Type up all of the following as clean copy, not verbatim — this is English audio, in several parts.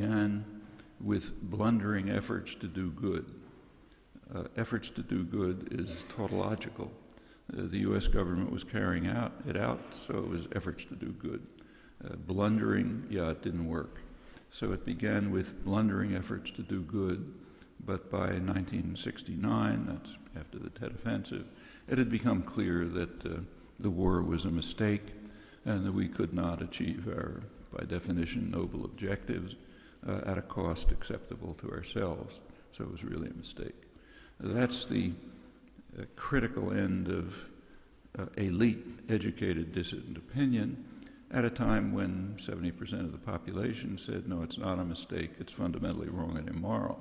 began with blundering efforts to do good. Efforts to do good is tautological. The U.S. government was carrying it out, so it was efforts to do good. Blundering, it didn't work. So it began with blundering efforts to do good, but by 1969, that's after the Tet Offensive, it had become clear that the war was a mistake and that we could not achieve our, by definition, noble objectives at a cost acceptable to ourselves. So it was really a mistake. That's the critical end of elite, educated, dissident opinion at a time when 70% of the population said, no, it's not a mistake, it's fundamentally wrong and immoral.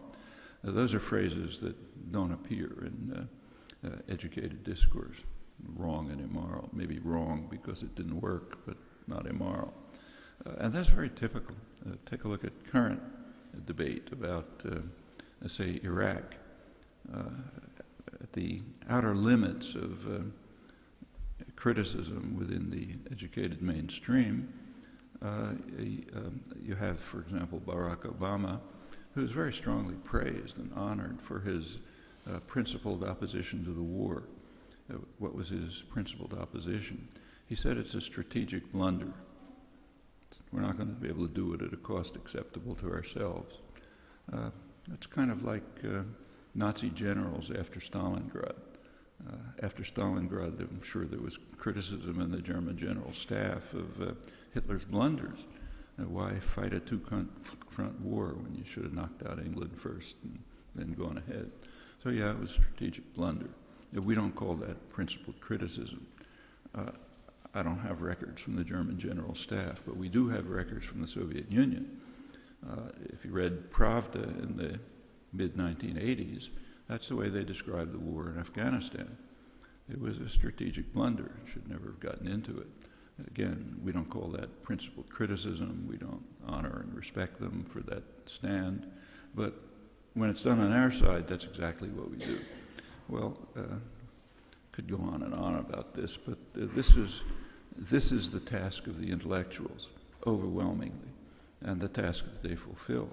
Those are phrases that don't appear in educated discourse. Wrong and immoral. Maybe wrong because it didn't work, but not immoral. And that's very typical. Take a look at current debate about, say, Iraq. At the outer limits of criticism within the educated mainstream, you have, for example, Barack Obama, who is very strongly praised and honored for his principled opposition to the war. What was his principled opposition? He said it's a strategic blunder. We're not going to be able to do it at a cost acceptable to ourselves. It's kind of like Nazi generals after Stalingrad. After Stalingrad, I'm sure there was criticism in the German general staff of Hitler's blunders. Why fight a two-front war when you should have knocked out England first and then gone ahead? So it was a strategic blunder. We don't call that principled criticism. I don't have records from the German general staff, but we do have records from the Soviet Union. If you read Pravda in the mid-1980s, that's the way they described the war in Afghanistan. It was a strategic blunder. Should never have gotten into it. Again, we don't call that principled criticism. We don't honor and respect them for that stand. But when it's done on our side, that's exactly what we do. Well, could go on and on about this, but this is the task of the intellectuals, overwhelmingly, and the task that they fulfill.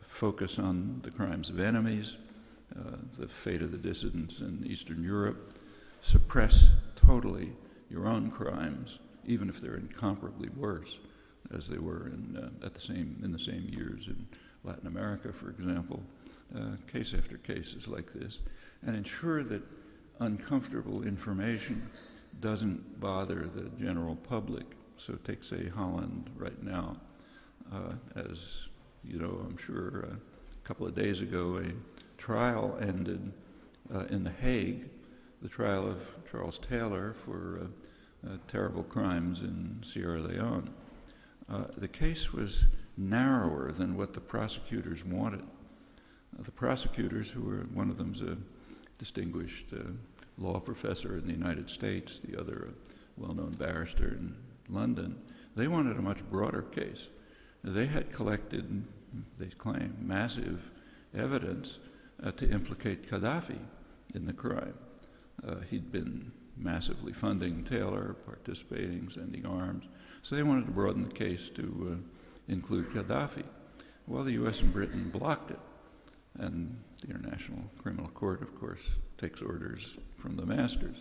Focus on the crimes of enemies, the fate of the dissidents in Eastern Europe, suppress totally your own crimes, even if they're incomparably worse, as they were in the same years in Latin America, for example. Case after case is like this, and ensure that uncomfortable information doesn't bother the general public. So take, say, Holland right now. As you know, I'm sure a couple of days ago, a trial ended in The Hague, the trial of Charles Taylor for terrible crimes in Sierra Leone. The case was narrower than what the prosecutors wanted. The prosecutors, one of them's a distinguished law professor in the United States, the other a well-known barrister in London, they wanted a much broader case. They had collected, they claim, massive evidence to implicate Gaddafi in the crime. He'd been massively funding Taylor, participating, sending arms. So they wanted to broaden the case to include Gaddafi. Well, the U.S. and Britain blocked it. And the International Criminal Court, of course, takes orders from the masters.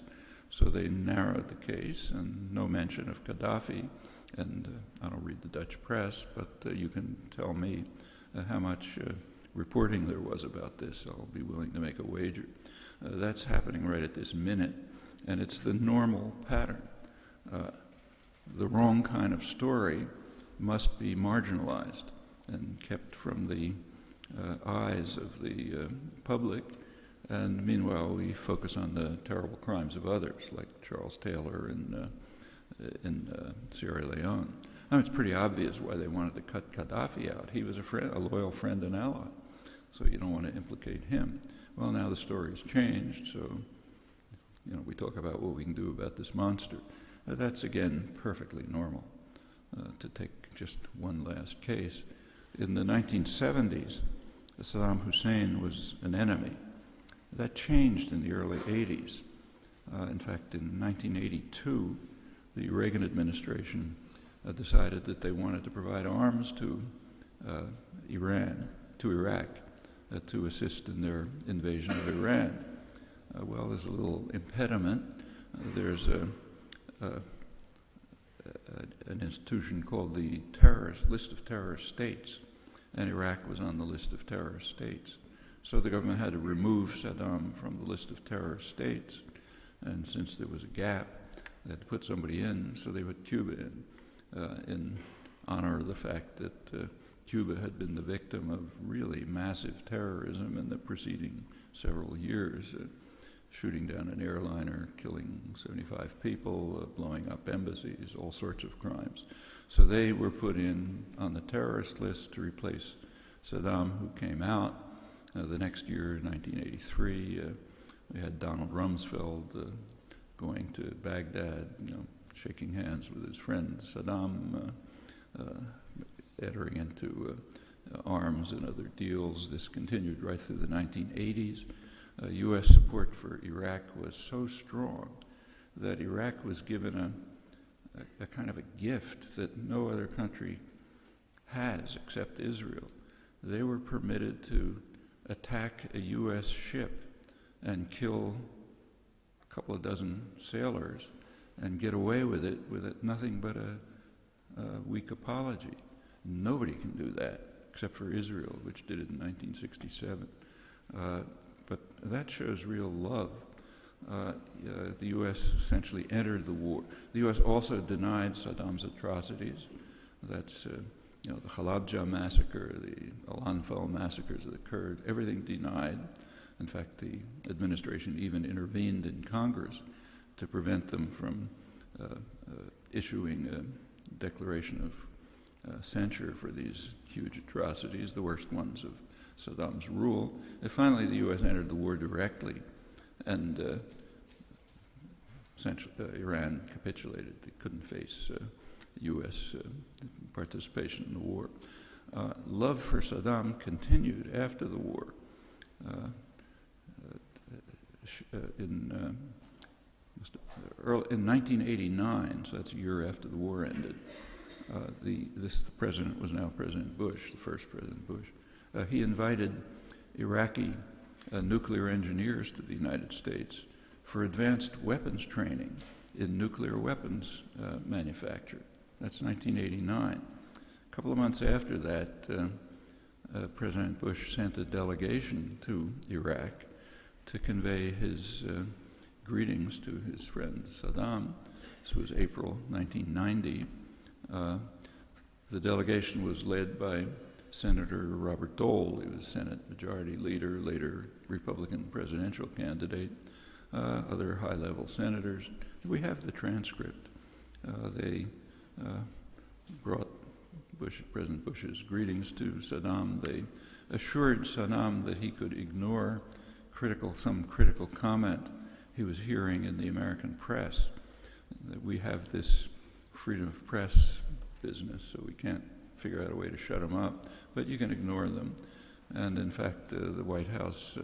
So they narrowed the case, and no mention of Gaddafi. And I don't read the Dutch press, but you can tell me how much reporting there was about this. I'll be willing to make a wager. That's happening right at this minute, and it's the normal pattern. The wrong kind of story must be marginalized and kept from the eyes of the public, and meanwhile we focus on the terrible crimes of others, like Charles Taylor in Sierra Leone. I mean, it's pretty obvious why they wanted to cut Gaddafi out. He was a loyal friend and ally, so you don't want to implicate him. Well, now the story's changed, so we talk about what we can do about this monster. That's, again, perfectly normal. To take just one last case, in the 1970s, Saddam Hussein was an enemy. That changed in the early 80s. In fact, in 1982, the Reagan administration decided that they wanted to provide arms to Iraq, to assist in their invasion of Iran. Well, there's a little impediment. There's an institution called the List of Terrorist States, and Iraq was on the list of terrorist states. So the government had to remove Saddam from the list of terrorist states, and since there was a gap, they had to put somebody in, so they put Cuba in honor of the fact that Cuba had been the victim of really massive terrorism in the preceding several years, shooting down an airliner, killing 75 people, blowing up embassies, all sorts of crimes. So they were put in on the terrorist list to replace Saddam, who came out. The next year, 1983, we had Donald Rumsfeld going to Baghdad, shaking hands with his friend Saddam, entering into arms and other deals. This continued right through the 1980s. U.S. support for Iraq was so strong that Iraq was given a kind of a gift that no other country has except Israel. They were permitted to attack a U.S. ship and kill a couple of dozen sailors and get away with it nothing but a weak apology. Nobody can do that except for Israel, which did it in 1967. But that shows real love. The U.S. essentially entered the war. The U.S. also denied Saddam's atrocities. That's the Halabja massacre, the Al-Anfal massacres that occurred, everything denied. In fact, the administration even intervened in Congress to prevent them from issuing a declaration of censure for these huge atrocities, the worst ones of Saddam's rule. And finally, the U.S. entered the war directly, and Iran capitulated. They couldn't face U.S. participation in the war. Love for Saddam continued after the war. In 1989, so that's a year after the war ended, the president was now President Bush, the first President Bush. He invited Iraqi nuclear engineers to the United States for advanced weapons training in nuclear weapons manufacture. That's 1989. A couple of months after that, President Bush sent a delegation to Iraq to convey his greetings to his friend Saddam. This was April 1990. The delegation was led by Senator Robert Dole. He was Senate Majority Leader, later Republican presidential candidate, other high-level senators. We have the transcript. They brought President Bush's greetings to Saddam. They assured Saddam that he could ignore some critical comment he was hearing in the American press, that we have this freedom of press business, so we can't figure out a way to shut them up, but you can ignore them. And in fact, the White House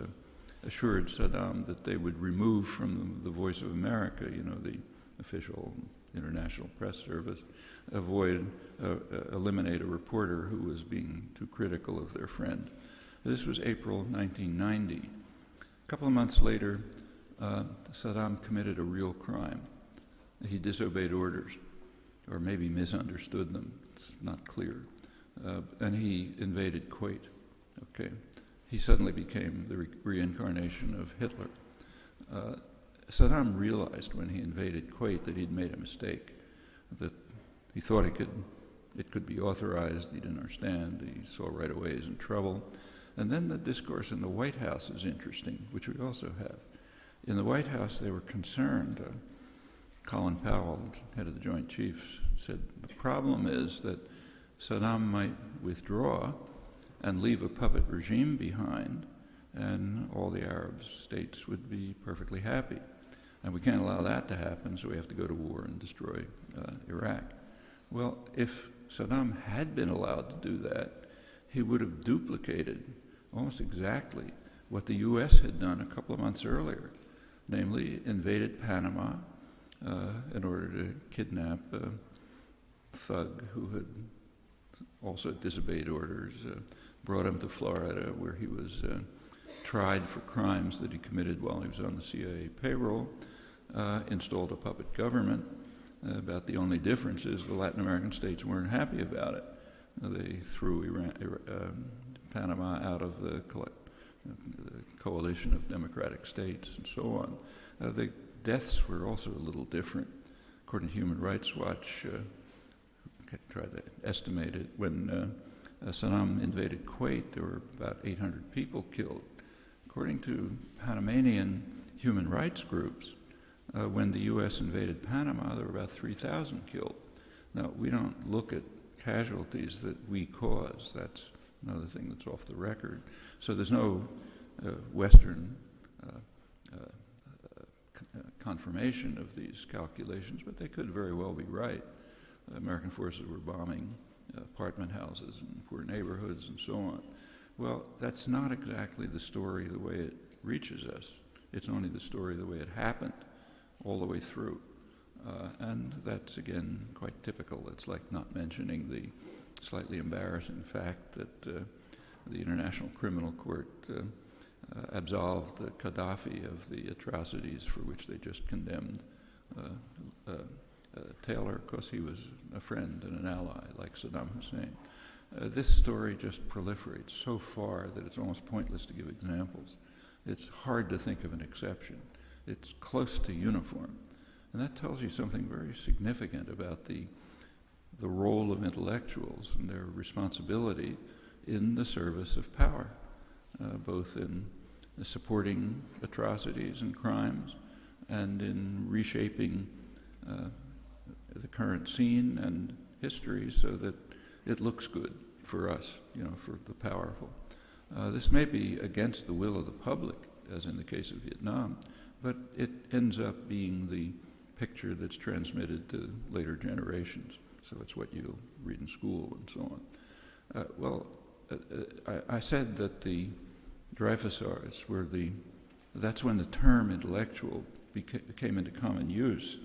assured Saddam that they would remove from the Voice of America, the official international press service, eliminate a reporter who was being too critical of their friend. This was April 1990. A couple of months later, Saddam committed a real crime. He disobeyed orders, or maybe misunderstood them. It's not clear. And he invaded Kuwait. Okay, he suddenly became the reincarnation of Hitler. Saddam realized when he invaded Kuwait that he'd made a mistake, that he thought it could be authorized. He didn't understand. He saw right away he's in trouble. And then the discourse in the White House is interesting, which we also have. In the White House, they were concerned. Colin Powell, head of the Joint Chiefs, said the problem is that Saddam might withdraw and leave a puppet regime behind, and all the Arab states would be perfectly happy. And we can't allow that to happen, so we have to go to war and destroy Iraq. Well, if Saddam had been allowed to do that, he would have duplicated almost exactly what the U.S. had done a couple of months earlier, namely invaded Panama in order to kidnap thug who had also disobeyed orders, brought him to Florida, where he was tried for crimes that he committed while he was on the CIA payroll, installed a puppet government. About the only difference is the Latin American states weren't happy about it. They threw Panama out of the coalition of democratic states and so on. The deaths were also a little different. According to Human Rights Watch, tried to estimate it, when Saddam invaded Kuwait, there were about 800 people killed. According to Panamanian human rights groups, when the U.S. invaded Panama, there were about 3,000 killed. Now, we don't look at casualties that we cause. That's another thing that's off the record. So there's no Western confirmation of these calculations, but they could very well be right. American forces were bombing apartment houses and poor neighborhoods and so on. Well, that's not exactly the story the way it reaches us. It's only the story the way it happened all the way through. And that's, again, quite typical. It's like not mentioning the slightly embarrassing fact that the International Criminal Court absolved Gaddafi of the atrocities for which they just condemned Taylor, because he was a friend and an ally like Saddam Hussein. This story just proliferates so far that it's almost pointless to give examples. It's hard to think of an exception. It's close to uniform. And that tells you something very significant about the role of intellectuals and their responsibility in the service of power, both in supporting atrocities and crimes and in reshaping the current scene and history so that it looks good for us, for the powerful. This may be against the will of the public, as in the case of Vietnam, but it ends up being the picture that's transmitted to later generations. So it's what you'll read in school and so on. I said that the Dreyfusards were that's when the term intellectual came into common use.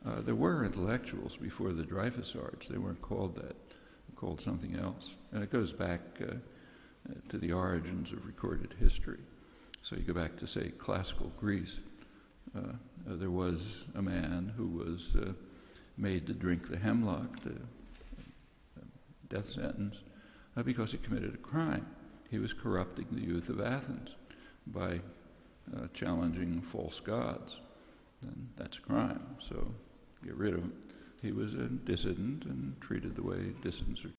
There were intellectuals before the Dreyfusards. They weren't called that. They're called something else. And it goes back to the origins of recorded history. So you go back to, say, classical Greece. There was a man who was made to drink the hemlock, the death sentence, because he committed a crime. He was corrupting the youth of Athens by challenging false gods. And that's a crime, so get rid of him. He was a dissident and treated the way dissidents are